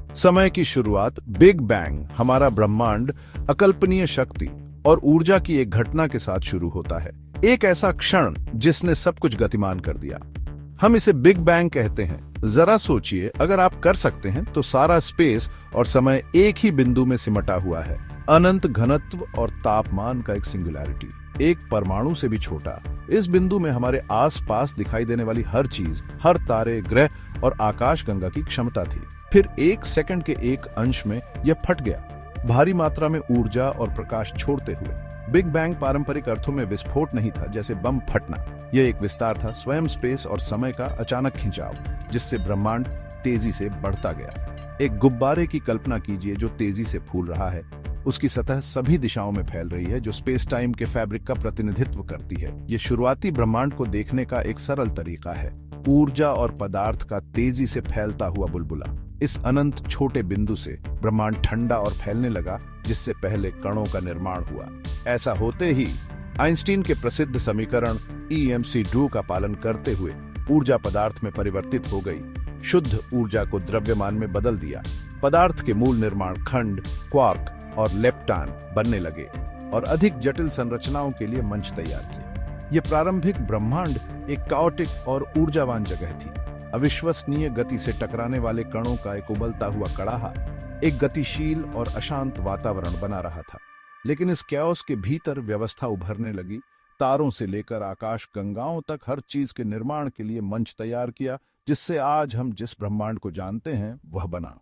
समय की शुरुआत, बिग बैंग, हमारा ब्रह्मांड अकल्पनीय शक्ति और ऊर्जा की एक घटना के साथ शुरू होता है। एक ऐसा क्षण जिसने सब कुछ गतिमान कर दिया। हम इसे बिग बैंग कहते हैं। जरा सोचिए, अगर आप कर सकते हैं तो सारा स्पेस और समय एक ही बिंदु में सिमटा हुआ है। अनंत घनत्व और तापमान का एक सिंगुलैरिटी, एक परमाणु से भी छोटा। इस बिंदु में हमारे आसपास दिखाई देने वाली हर चीज, हर तारे, ग्रह और आकाशगंगा की क्षमता थी। फिर एक सेकंड के एक अंश में यह फट गया, भारी मात्रा में ऊर्जा और प्रकाश छोड़ते हुए। बिग बैंग पारंपरिक अर्थों में विस्फोट नहीं था, जैसे बम फटना। यह एक विस्तार था, स्वयं स्पेस और समय का अचानक खिंचाव, जिससे ब्रह्मांड तेजी से बढ़ता गया। एक गुब्बारे की कल्पना कीजिए जो तेजी से फूल रहा है। उसकी सतह सभी दिशाओं में फैल रही है, जो स्पेस टाइम के फैब्रिक का प्रतिनिधित्व करती है। ये शुरुआती ब्रह्मांड को देखने का एक सरल तरीका है, ऊर्जा और पदार्थ का तेजी से फैलता हुआ बुलबुला। इस अनंत छोटे बिंदु से ब्रह्मांड ठंडा और फैलने लगा, जिससे पहले कणों का निर्माण हुआ। ऐसा होते ही आइंस्टीन के प्रसिद्ध समीकरण EMC2 का पालन करते हुए ऊर्जा पदार्थ में परिवर्तित हो गई। शुद्ध ऊर्जा को द्रव्यमान में बदल दिया। पदार्थ के मूल निर्माण खंड, क्वार्क और लेप्टॉन बनने लगे और अधिक जटिल संरचनाओं के लिए मंच तैयार किया। यह प्रारंभिक ब्रह्मांड एक काओटिक और ऊर्जावान जगह थी। अविश्वसनीय गति से टकराने वाले कणों का एक उबलता हुआ कड़ाहा एक गतिशील और अशांत वातावरण बना रहा था। लेकिन इस कैओस के भीतर व्यवस्था उभरने लगी। तारों से लेकर आकाश गंगाओं तक हर चीज के निर्माण के लिए मंच तैयार किया, जिससे आज हम जिस ब्रह्मांड को जानते हैं वह बना।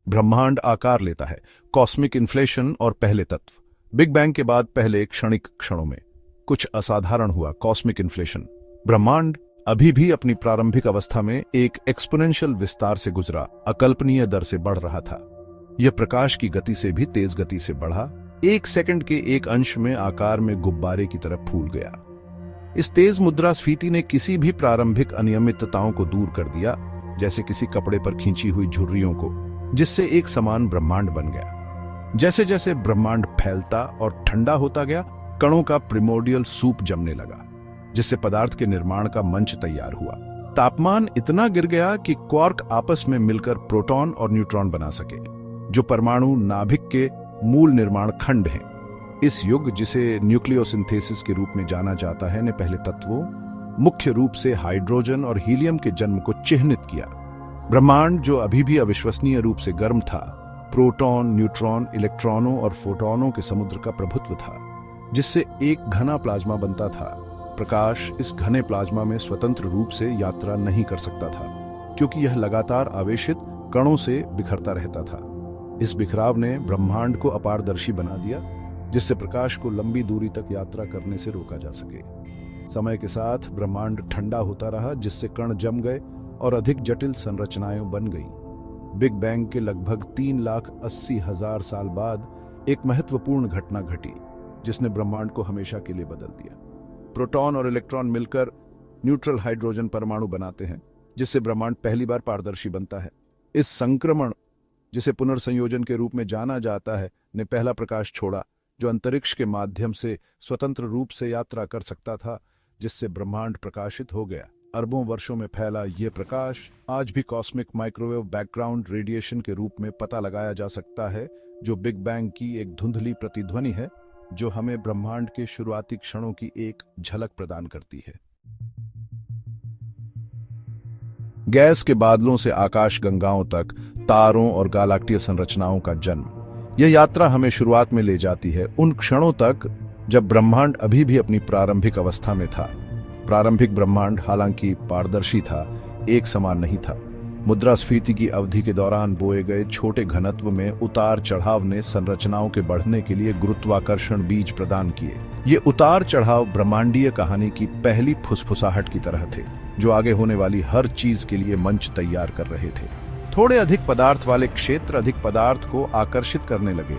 ब्रह्मांड आकार लेता है, कॉस्मिक इन्फ्लेशन और पहले तत्व। बिग बैंग के बाद पहले क्षणिक क्षणों में कुछ असाधारण हुआ, कॉस्मिक इन्फ्लेशन। ब्रह्मांड अभी भी अपनी प्रारंभिक अवस्था में एक एक्सपोनेंशियल विस्तार से गुजरा, अकल्पनीय दर से बढ़ रहा था। यह प्रकाश की गति से भी तेज गति से बढ़ा, एक सेकंड के एक अंश में आकार में गुब्बारे की तरफ फूल गया। इस तेज मुद्रास्फीति ने किसी भी प्रारंभिक अनियमितताओं को दूर कर दिया, जैसे किसी कपड़े पर खींची हुई झुर्रियों को, जिससे एक समान ब्रह्मांड बन गया। जैसे जैसे ब्रह्मांड फैलता और ठंडा होता गया, कणों का प्रिमोर्डियल सूप जमने लगा, जिससे पदार्थ के निर्माण का मंच तैयार हुआ। तापमान इतना गिर गया कि क्वार्क आपस में मिलकर प्रोटॉन और न्यूट्रॉन बना सके, जो परमाणु नाभिक के मूल निर्माण खंड हैं। इस युग, जिसे न्यूक्लियोसिंथेसिस के रूप में जाना जाता है, ने पहले तत्वों, मुख्य रूप से हाइड्रोजन और हीलियम के जन्म को चिह्नित किया। ब्रह्मांड, जो अभी भी अविश्वसनीय रूप से गर्म था, प्रोटॉन, न्यूट्रॉन, इलेक्ट्रॉनों और फोटॉनों के समुद्र का प्रभुत्व था, जिससे एक घना प्लाज्मा बनता था। प्रकाश इस घने प्लाज्मा में स्वतंत्र रूप से यात्रा नहीं कर सकता था, क्योंकि यह लगातार आवेशित कणों से बिखरता रहता था। इस बिखराव ने ब्रह्मांड को अपारदर्शी बना दिया, जिससे प्रकाश को लंबी दूरी तक यात्रा करने से रोका जा सके। समय के साथ ब्रह्मांड ठंडा होता रहा, जिससे कण जम गए और अधिक जटिल संरचनाएं बन गईं। बिग बैंग के लगभग 3,80,000 साल बाद एक महत्वपूर्ण घटना घटी, जिसने ब्रह्मांड को हमेशा के लिए बदल दिया। प्रोटॉन और इलेक्ट्रॉन मिलकर न्यूट्रल हाइड्रोजन परमाणु बनाते हैं, जिससे ब्रह्मांड पहली बार पारदर्शी बनता है। इस संक्रमण, जिसे पुनर्संयोजन के रूप में जाना जाता है, ने पहला प्रकाश छोड़ा, जो अंतरिक्ष के माध्यम से स्वतंत्र रूप से यात्रा कर सकता था, जिससे ब्रह्मांड प्रकाशित हो गया। अरबों वर्षों में फैला यह प्रकाश आज भी कॉस्मिक माइक्रोवेव बैकग्राउंड रेडिएशन के रूप में पता लगाया जा सकता है, जो बिग बैंग की एक धुंधली प्रतिध्वनि है, जो हमें ब्रह्मांड के शुरुआती क्षणों की एक झलक प्रदान करती है। गैस के बादलों से आकाश गंगाओं तक, तारों और गालाक्टीय संरचनाओं का जन्म। यह यात्रा हमें शुरुआत में ले जाती है, उन क्षणों तक जब ब्रह्मांड अभी भी अपनी प्रारंभिक अवस्था में था। प्रारंभिक ब्रह्मांड हालांकि पारदर्शी था, एक समान नहीं था। मुद्रास्फीति की अवधि के दौरान बोए गए छोटे घनत्व में उतार चढ़ाव ने संरचनाओं के बढ़ने के लिए गुरुत्वाकर्षण बीज प्रदान किए। ये उतार चढ़ाव ब्रह्मांडीय कहानी की पहली फुसफुसाहट की तरह थे, जो आगे होने वाली हर चीज के लिए मंच तैयार कर रहे थे। थोड़े अधिक पदार्थ वाले क्षेत्र अधिक पदार्थ को आकर्षित करने लगे,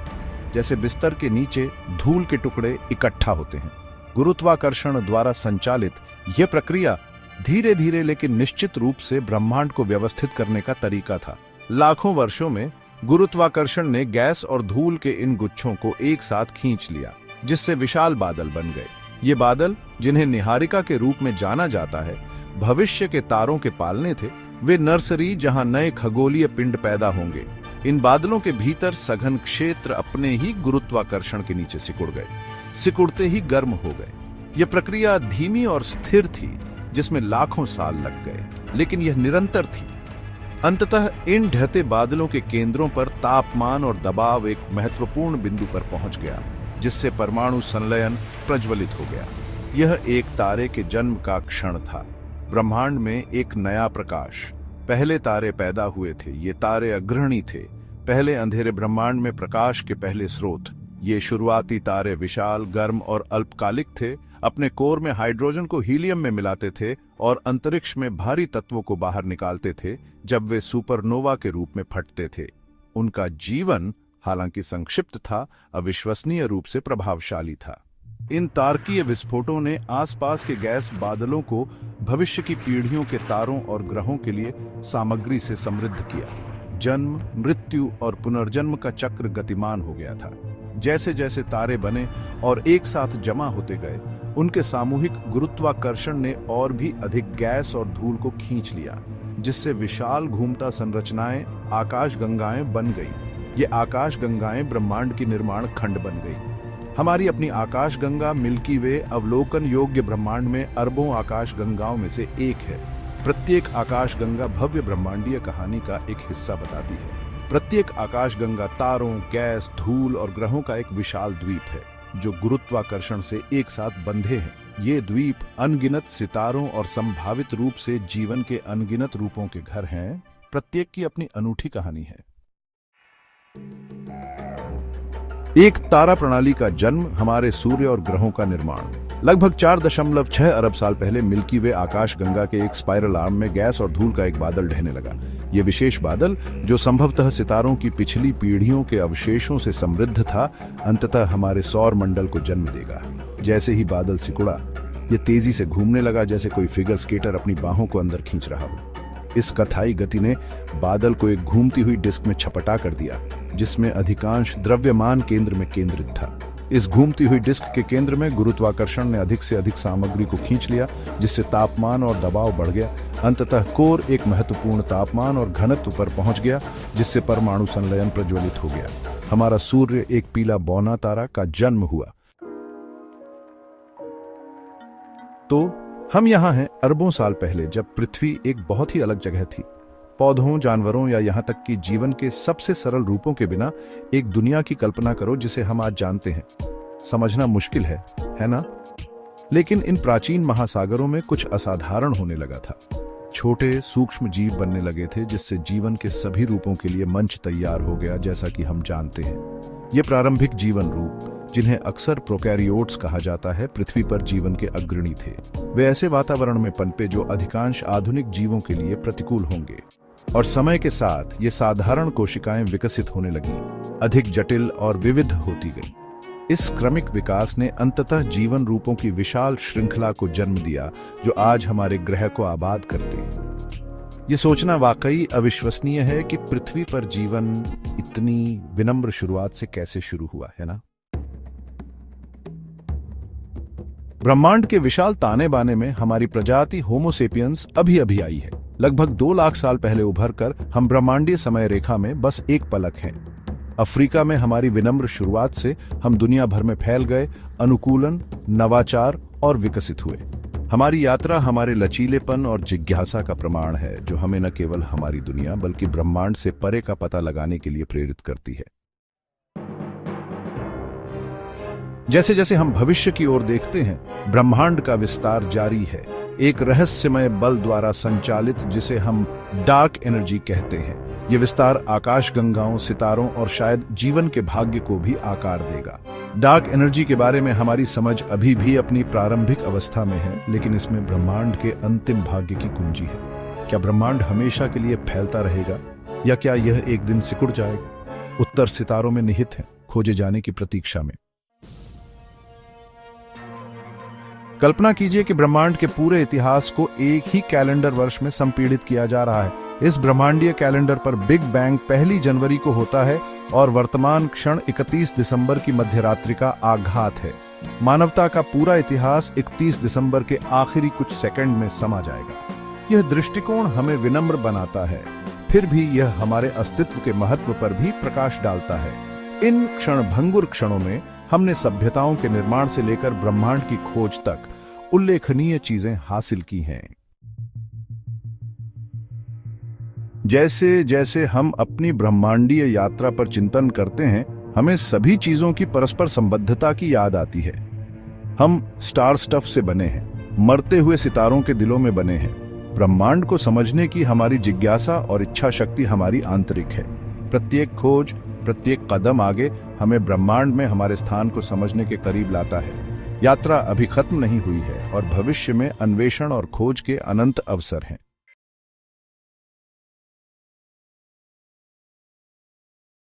जैसे बिस्तर के नीचे धूल के टुकड़े इकट्ठा होते हैं। गुरुत्वाकर्षण द्वारा संचालित यह प्रक्रिया धीरे धीरे लेकिन निश्चित रूप से ब्रह्मांड को व्यवस्थित करने का तरीका था। लाखों वर्षों में गुरुत्वाकर्षण ने गैस और धूल के इन गुच्छों को एक साथ खींच लिया, जिससे विशाल बादल बन गए। ये बादल, जिन्हें निहारिका के रूप में जाना जाता है, भविष्य के तारों के पालने थे, वे नर्सरी जहां नए खगोलीय पिंड पैदा होंगे। इन बादलों के भीतर सघन क्षेत्र अपने ही गुरुत्वाकर्षण के नीचे सिकुड़ गए, सिकुड़ते ही गर्म हो गए। यह प्रक्रिया धीमी और स्थिर थी, जिसमें लाखों साल लग गए, लेकिन यह निरंतर थी। अंततः इन ढहते बादलों के केंद्रों पर तापमान और दबाव एक महत्वपूर्ण बिंदु पर पहुंच गया, जिससे परमाणु संलयन प्रज्वलित हो गया। यह एक तारे के जन्म का क्षण था। ब्रह्मांड में एक नया प्रकाश। पहले तारे पैदा हुए थे। ये तारे अग्रणी थे। पहले अंधेरे ब्रह्मांड में प्रकाश के पहले स्रोत। ये शुरुआती तारे विशाल, गर्म और अल्पकालिक थे। अपने कोर में हाइड्रोजन को हीलियम में मिलाते थे और अंतरिक्ष में भारी तत्वों को बाहर निकालते थे जब वे सुपरनोवा के रूप में फटते थे। उनका जीवन, हालांकि संक्षिप्त था, अविश्वसनीय रूप से प्रभावशाली था। इन तारकीय विस्फोटों ने आसपास के गैस बादलों को भविष्य की पीढ़ियों के तारों और ग्रहों के लिए सामग्री से समृद्ध किया। जन्म, मृत्यु और पुनर्जन्म का चक्र गतिमान हो गया था। जैसे जैसे तारे बने और एक साथ जमा होते गए, उनके सामूहिक गुरुत्वाकर्षण ने और भी अधिक गैस और धूल को खींच लिया, जिससे विशाल घूमता संरचनाएं, आकाशगंगाएं बन गई। ये आकाशगंगाएं ब्रह्मांड की निर्माण खंड बन गई। हमारी अपनी आकाशगंगा मिल्की वे अवलोकन योग्य ब्रह्मांड में अरबों आकाशगंगाओं में से एक है। प्रत्येक आकाशगंगा भव्य ब्रह्मांडीय कहानी का एक हिस्सा बताती है। प्रत्येक आकाशगंगा तारों, गैस, धूल और ग्रहों का एक विशाल द्वीप है, जो गुरुत्वाकर्षण से एक साथ बंधे हैं। ये द्वीप अनगिनत सितारों और संभावित रूप से जीवन के अनगिनत रूपों के घर हैं। प्रत्येक की अपनी अनूठी कहानी है। एक तारा प्रणाली का जन्म, हमारे सूर्य और ग्रहों का निर्माण। लगभग 4.6 अरब साल पहले मिल्की वे आकाशगंगा के एक स्पाइरल आर्म में गैस और धूल का एक बादल ढहने लगा। ये विशेष बादल, जो संभवतः सितारों की पिछली पीढ़ियों के अवशेषों से समृद्ध था, अंततः हमारे सौर मंडल को जन्म देगा। जैसे ही बादल सिकुड़ा, ये तेजी से घूमने लगा, जैसे कोई फिगर स्केटर अपनी बाहों को अंदर खींच रहा हो। इस कथाई गति ने बादल को एक घूमती हुई डिस्क में छपटा कर दिया, जिसमें अधिकांश द्रव्यमान केंद्र में केंद्रित था। इस घूमती हुई डिस्क के केंद्र में गुरुत्वाकर्षण ने अधिक से अधिक सामग्री को खींच लिया, जिससे तापमान और दबाव बढ़ गया। अंततः कोर एक महत्वपूर्ण तापमान और घनत्व पर पहुंच गया, जिससे परमाणु संलयन प्रज्वलित हो गया। हमारा सूर्य, एक पीला बौना तारा, का जन्म हुआ। तो हम यहाँ हैं अरबों साल पहले, जब पृथ्वी एक बहुत ही अलग जगह थी। पौधों, जानवरों या यहाँ तक कि जीवन के सबसे सरल रूपों के बिना एक दुनिया की कल्पना करो जिसे हम आज जानते हैं। समझना मुश्किल है ना? लेकिन इन प्राचीन महासागरों में कुछ असाधारण होने लगा था। छोटे सूक्ष्म जीव बनने लगे थे, जिससे जीवन के सभी रूपों के लिए मंच तैयार हो गया, जैसा कि हम जानते हैं। ये प्रारंभिक जीवन रूप, जिन्हें अक्सर प्रोकैरियोट्स कहा जाता है, पृथ्वी पर जीवन के अग्रणी थे। वे ऐसे वातावरण में पनपे जो अधिकांश आधुनिक जीवों के लिए प्रतिकूल होंगे, और समय के साथ ये साधारण कोशिकाएं विकसित होने लगीं, अधिक जटिल और विविध होती गईं। इस क्रमिक विकास ने अंततः जीवन रूपों की विशाल श्रृंखला को जन्म दिया, जो आज हमारे ग्रह को आबाद करते हैं। ये सोचना वाकई अविश्वसनीय है कि पृथ्वी पर जीवन इतनी विनम्र शुरुआत से कैसे शुरू हुआ, है ना? ब्रह्मांड के विशाल ताने बाने में हमारी प्रजाति होमो सेपियंस अभी अभी आई है। लगभग 2 लाख साल पहले उभरकर हम ब्रह्मांडीय समय रेखा में बस एक पलक हैं। अफ्रीका में हमारी विनम्र शुरुआत से हम दुनिया भर में फैल गए, अनुकूलन, नवाचार और विकसित हुए। हमारी यात्रा हमारे लचीलेपन और जिज्ञासा का प्रमाण है, जो हमें न केवल हमारी दुनिया बल्कि ब्रह्मांड से परे का पता लगाने के लिए प्रेरित करती है। जैसे जैसे हम भविष्य की ओर देखते हैं, ब्रह्मांड का विस्तार जारी है, एक रहस्यमय बल द्वारा संचालित, जिसे हम डार्क एनर्जी कहते हैं। यह विस्तार आकाशगंगाओं, सितारों और शायद जीवन के भाग्य को भी आकार देगा। डार्क एनर्जी के बारे में हमारी समझ अभी भी अपनी प्रारंभिक अवस्था में है, लेकिन इसमें ब्रह्मांड के अंतिम भाग्य की कुंजी है। क्या ब्रह्मांड हमेशा के लिए फैलता रहेगा, या क्या यह एक दिन सिकुड़ जाएगा? उत्तर सितारों में निहित है, खोजे जाने की प्रतीक्षा में। कल्पना कीजिए कि ब्रह्मांड के पूरे इतिहास को एक ही कैलेंडर वर्ष में संपीड़ित किया जा रहा है। इस ब्रह्मांडीय कैलेंडर पर बिग बैंग 1 जनवरी को होता है और वर्तमान क्षण 31 दिसंबर की मध्यरात्रि का आघात है। मानवता का पूरा इतिहास 31 दिसंबर के आखिरी कुछ सेकंड में समा जाएगा। यह दृष्टिकोण हमें विनम्र बनाता है, फिर भी यह हमारे अस्तित्व के महत्व पर भी प्रकाश डालता है। इन क्षणभंगुर क्षणों में हमने सभ्यताओं के निर्माण से लेकर ब्रह्मांड की खोज तक उल्लेखनीय चीजें हासिल की हैं। जैसे जैसे हम अपनी ब्रह्मांडीय यात्रा पर चिंतन करते हैं, हमें सभी चीजों की परस्पर संबद्धता की याद आती है। हम स्टार स्टफ से बने हैं, मरते हुए सितारों के दिलों में बने हैं। ब्रह्मांड को समझने की हमारी जिज्ञासा और इच्छा शक्ति हमारी आंतरिक है। प्रत्येक खोज, प्रत्येक कदम आगे हमें ब्रह्मांड में हमारे स्थान को समझने के करीब लाता है। यात्रा अभी खत्म नहीं हुई है और भविष्य में अन्वेषण और खोज के अनंत अवसर हैं।